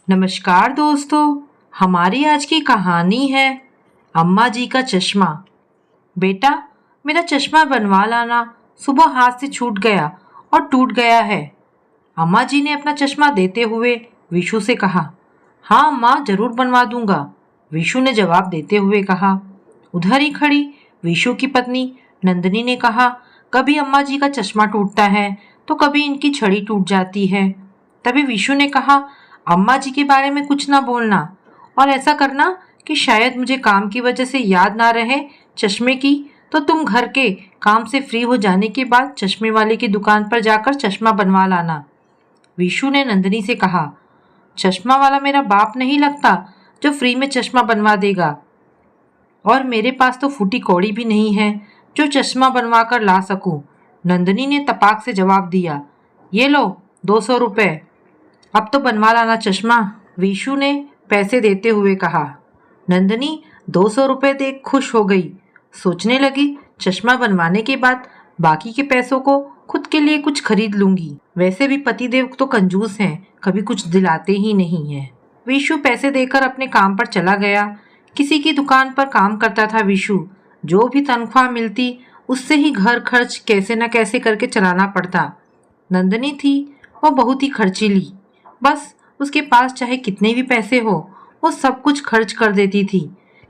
नमस्कार दोस्तों। हमारी आज की कहानी है अम्मा जी का चश्मा। बेटा, मेरा चश्मा बनवा लाना, सुबह हाथ से छूट गया और टूट गया है। अम्मा जी ने अपना चश्मा देते हुए विशु से कहा। हाँ अम्मा, जरूर बनवा दूंगा, विशु ने जवाब देते हुए कहा। उधर ही खड़ी विशु की पत्नी नंदिनी ने कहा, कभी अम्मा जी का चश्मा टूटता है तो कभी इनकी छड़ी टूट जाती है। तभी विशु ने कहा, अम्मा जी के बारे में कुछ ना बोलना और ऐसा करना कि शायद मुझे काम की वजह से याद ना रहे चश्मे की, तो तुम घर के काम से फ्री हो जाने के बाद चश्मे वाले की दुकान पर जाकर चश्मा बनवा लाना। विशु ने नंदिनी से कहा, चश्मा वाला मेरा बाप नहीं लगता जो फ्री में चश्मा बनवा देगा, और मेरे पास तो फूटी कौड़ी भी नहीं है जो चश्मा बनवा कर ला सकूं। नंदिनी ने तपाक से जवाब दिया, ये लो 200 रुपए, अब तो बनवा लाना चश्मा, विशु ने पैसे देते हुए कहा। नंदिनी 200 रुपए देख खुश हो गई। सोचने लगी, चश्मा बनवाने के बाद बाकी के पैसों को खुद के लिए कुछ खरीद लूंगी। वैसे भी पतिदेव तो कंजूस हैं, कभी कुछ दिलाते ही नहीं है। विशु पैसे देकर अपने काम पर चला गया। किसी की दुकान पर काम करता था विशु। जो भी तनख्वाह मिलती उससे ही घर खर्च कैसे न कैसे करके चलाना पड़ता। नंदिनी थी वह बहुत ही खर्चीली। बस उसके पास चाहे कितने भी पैसे हो वो सब कुछ खर्च कर देती थी।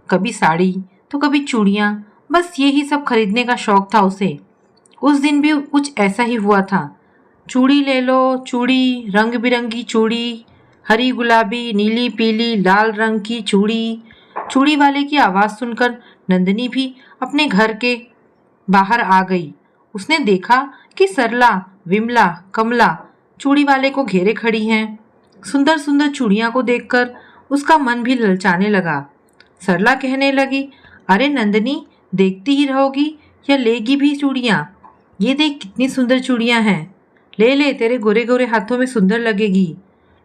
कभी साड़ी तो कभी चूड़ियाँ, बस यही सब खरीदने का शौक था उसे। उस दिन भी कुछ ऐसा ही हुआ था। चूड़ी ले लो, चूड़ी, रंग बिरंगी चूड़ी, हरी गुलाबी नीली पीली लाल रंग की चूड़ी। चूड़ी वाले की आवाज़ सुनकर नंदिनी भी अपने घर के बाहर आ गई। उसने देखा कि सरला, विमला, कमला चूड़ी वाले को घेरे खड़ी हैं। सुंदर सुंदर चूड़ियां को देखकर उसका मन भी ललचाने लगा। सरला कहने लगी, अरे नंदिनी, देखती ही रहोगी या लेगी भी चूड़ियां? ये देख कितनी सुंदर चूड़ियां हैं, ले ले, तेरे गोरे गोरे हाथों में सुंदर लगेगी।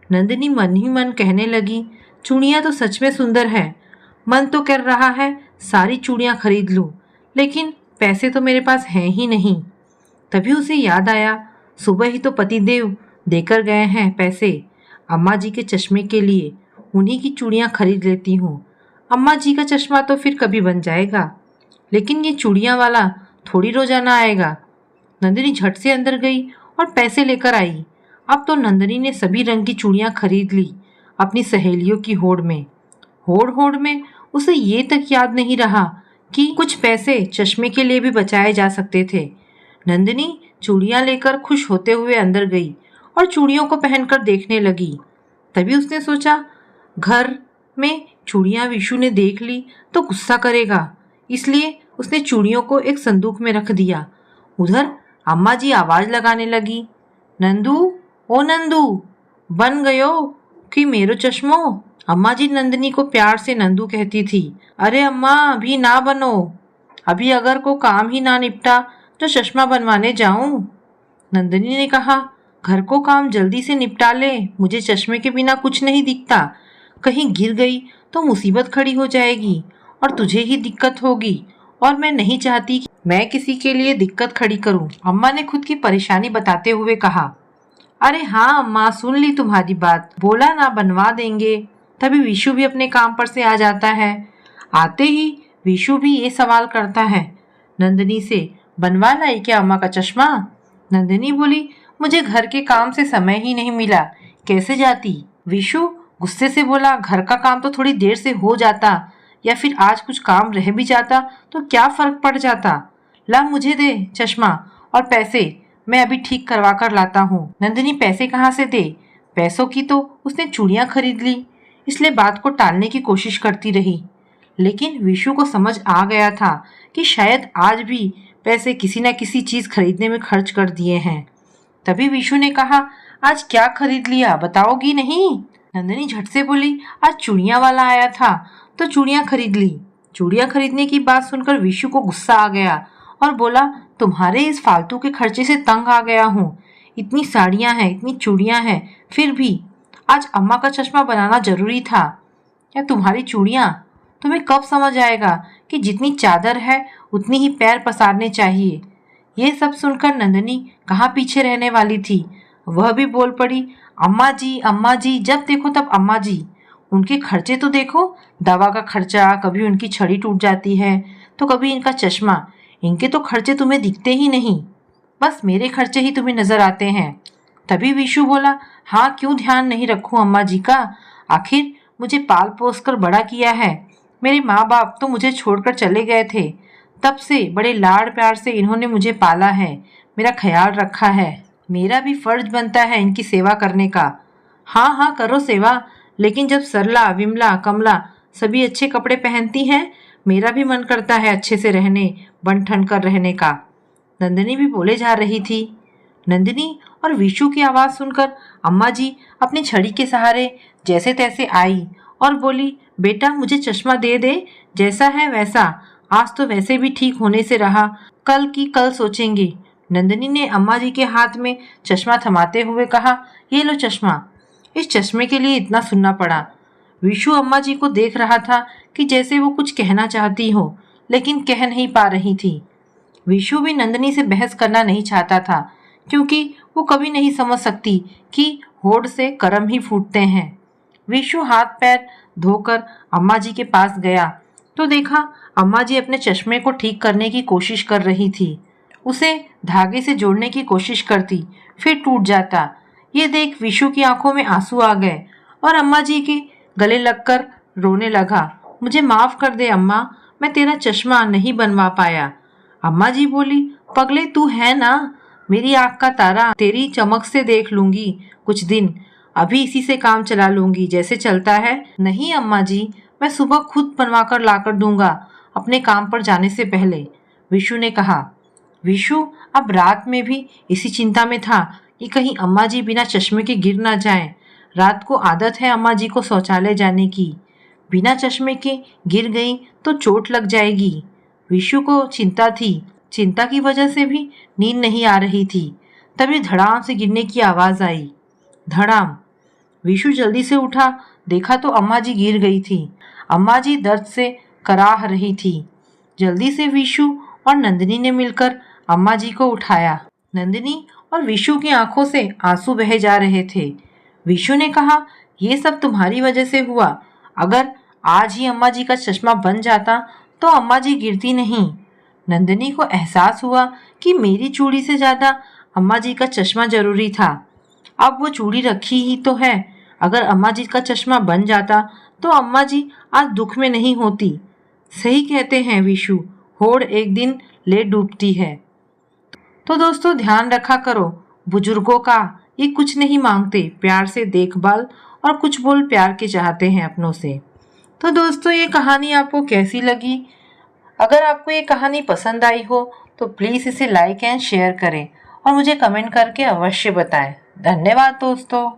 नंदिनी मन ही मन कहने लगी, चूड़ियां तो सच में सुंदर है। मन तो कर रहा है सारी चूड़ियां खरीद लूं, लेकिन पैसे तो मेरे पास हैं ही नहीं। तभी उसे याद आया, सुबह ही तो पतिदेव देकर गए हैं पैसे अम्मा जी के चश्मे के लिए, उन्हीं की चूड़ियां खरीद लेती हूँ। अम्मा जी का चश्मा तो फिर कभी बन जाएगा, लेकिन ये चूड़ियां वाला थोड़ी रोजाना आएगा। नंदिनी झट से अंदर गई और पैसे लेकर आई। अब तो नंदिनी ने सभी रंग की चूड़ियां खरीद ली अपनी सहेलियों की होड़ में। होड़ होड़ में उसे ये तक याद नहीं रहा कि कुछ पैसे चश्मे के लिए भी बचाए जा सकते थे। नंदिनी चूड़ियां लेकर खुश होते हुए अंदर गई और चूड़ियों को पहनकर देखने लगी। तभी उसने सोचा, घर में चूड़ियां विशु ने देख ली तो गुस्सा करेगा, इसलिए उसने चूड़ियों को एक संदूक में रख दिया। उधर अम्मा जी आवाज लगाने लगी, नंदू, ओ नंदू, बन गयो कि मेरो चश्मो। अम्मा जी नंदिनी को प्यार से नंदू कहती थी। अरे अम्मा, अभी ना बनो, अभी अगर को काम ही ना निपटा तो चश्मा बनवाने जाऊं। नंदिनी ने कहा, घर को काम जल्दी से निपटा ले, मुझे चश्मे के बिना कुछ नहीं दिखता। कहीं गिर गई तो मुसीबत खड़ी हो जाएगी और तुझे ही दिक्कत होगी, और मैं नहीं चाहती कि मैं किसी के लिए दिक्कत खड़ी करूं। अम्मा ने खुद की परेशानी बताते हुए कहा। अरे हाँ अम्मा, सुन ली तुम्हारी बात, बोला ना बनवा देंगे। तभी विशु भी अपने काम पर से आ जाता है। आते ही विशु भी ये सवाल करता है नंदिनी से, बनवा लाई क्या अम्मा का चश्मा? नंदिनी बोली, मुझे घर के काम से समय ही नहीं मिला, कैसे जाती? विशु गुस्से से बोला, घर का काम तो थोड़ी देर से हो जाता, या फिर आज कुछ काम रह भी जाता तो क्या फर्क पड़ जाता। ला मुझे दे चश्मा और पैसे, मैं अभी ठीक करवा कर लाता हूँ। नंदिनी पैसे कहाँ से दे? पैसों की तो उसने चूड़ियां खरीद ली, इसलिए बात को टालने की कोशिश करती रही। लेकिन विशु को समझ आ गया था कि शायद आज भी पैसे किसी न किसी चीज खरीदने में खर्च कर दिए हैं। तभी विशु ने कहा, आज क्या खरीद लिया, बताओगी नहीं? नंदिनी झट से बोली, आज चूड़ियां वाला आया था तो चूड़ियां खरीद ली। चूड़ियां खरीदने की बात सुनकर विशु को गुस्सा आ गया और बोला, तुम्हारे इस फालतू के खर्चे से तंग आ गया हूँ। इतनी साड़ियां हैं, इतनी चूड़ियां हैं, फिर भी आज अम्मा का चश्मा बनाना जरूरी था। या तुम्हारी चूड़ियां, तुम्हें कब समझ आएगा कि जितनी चादर है उतनी ही पैर पसारने चाहिए। ये सब सुनकर नंदिनी कहाँ पीछे रहने वाली थी, वह भी बोल पड़ी, अम्मा जी, जब देखो तब अम्मा जी। उनके खर्चे तो देखो, दवा का खर्चा, कभी उनकी छड़ी टूट जाती है तो कभी इनका चश्मा। इनके तो खर्चे तुम्हें दिखते ही नहीं, बस मेरे खर्चे ही तुम्हें नजर आते हैं। तभी विशु बोला, हाँ क्यों ध्यान नहीं रखूं अम्मा जी का, आखिर मुझे पाल पोस कर बड़ा किया है। मेरे माँ बाप तो मुझे छोड़कर चले गए थे, तब से बड़े लाड़ प्यार से इन्होंने मुझे पाला है, मेरा ख्याल रखा है। मेरा भी फर्ज बनता है इनकी सेवा करने का। हाँ हाँ करो सेवा, लेकिन जब सरला, विमला, कमला सभी अच्छे कपड़े पहनती हैं, मेरा भी मन करता है अच्छे से रहने, बन ठन कर रहने का। नंदिनी भी बोले जा रही थी। नंदिनी और विशु की आवाज सुनकर अम्मा जी अपनी छड़ी के सहारे जैसे तैसे आई और बोली, बेटा मुझे चश्मा दे दे, जैसा है वैसा, आज तो वैसे भी ठीक होने से रहा, कल की कल सोचेंगे। नंदिनी ने अम्मा जी के हाथ में चश्मा थमाते हुए कहा, ये लो चश्मा। इस चश्मे के लिए इतना सुनना पड़ा। विशु अम्मा जी को देख रहा था कि जैसे वो कुछ कहना चाहती हो, लेकिन कह नहीं पा रही थी। विशु भी नंदिनी से बहस करना नहीं चाहता था, क्योंकि वो कभी नहीं समझ सकती कि होड़ से कर्म ही फूटते हैं। विशु हाथ पैर धोकर अम्मा जी के पास गया तो देखा अम्मा जी अपने चश्मे को ठीक करने की कोशिश कर रही थी। उसे धागे से जोड़ने की कोशिश करती, फिर टूट जाता। ये देख विशु की आंखों में आंसू आ गए और अम्मा जी के गले लगकर रोने लगा। मुझे माफ कर दे अम्मा, मैं तेरा चश्मा नहीं बनवा पाया। अम्मा जी बोली, पगले तू है ना, मेरी आंख का तारा, तेरी चमक से देख लूंगी कुछ दिन, अभी इसी से काम चला लूंगी जैसे चलता है। नहीं अम्मा जी, मैं सुबह खुद बनवा कर लाकर दूंगा अपने काम पर जाने से पहले, विशु ने कहा। विशु अब रात में भी इसी चिंता में था कि कहीं अम्मा जी बिना चश्मे के गिर ना जाएं। रात को आदत है अम्मा जी को शौचालय जाने की, बिना चश्मे के गिर गई तो चोट लग जाएगी। विशु को चिंता थी, चिंता की वजह से भी नींद नहीं आ रही थी। तभी धड़ाम से गिरने की आवाज आई। धड़ाम। विशु जल्दी से उठा, देखा तो अम्मा जी गिर गई थी। अम्मा जी दर्द से कराह रही थी। जल्दी से विशु और नंदिनी ने मिलकर अम्मा जी को उठाया। नंदिनी और विशु की आंखों से आंसू बहे जा रहे थे। विशु ने कहा, ये सब तुम्हारी वजह से हुआ, अगर आज ही अम्मा जी का चश्मा बन जाता तो अम्मा जी गिरती नहीं। नंदिनी को एहसास हुआ कि मेरी चूड़ी से ज्यादा अम्मा जी का चश्मा जरूरी था। अब वो चूड़ी रखी ही तो है, अगर अम्मा जी का चश्मा बन जाता तो अम्मा जी आज दुख में नहीं होती। सही कहते हैं विशु, होड़ एक दिन ले डूबती है। तो दोस्तों ध्यान रखा करो, बुजुर्गों का ये कुछ नहीं मांगते, प्यार से देखभाल और कुछ बोल प्यार के चाहते हैं अपनों से। तो दोस्तों ये कहानी आपको कैसी लगी? अगर आपको ये कहानी पसंद आई हो तो प्लीज़ इसे लाइक एंड शेयर करें और मुझे कमेंट करके अवश्य बताएं। धन्यवाद दोस्तों।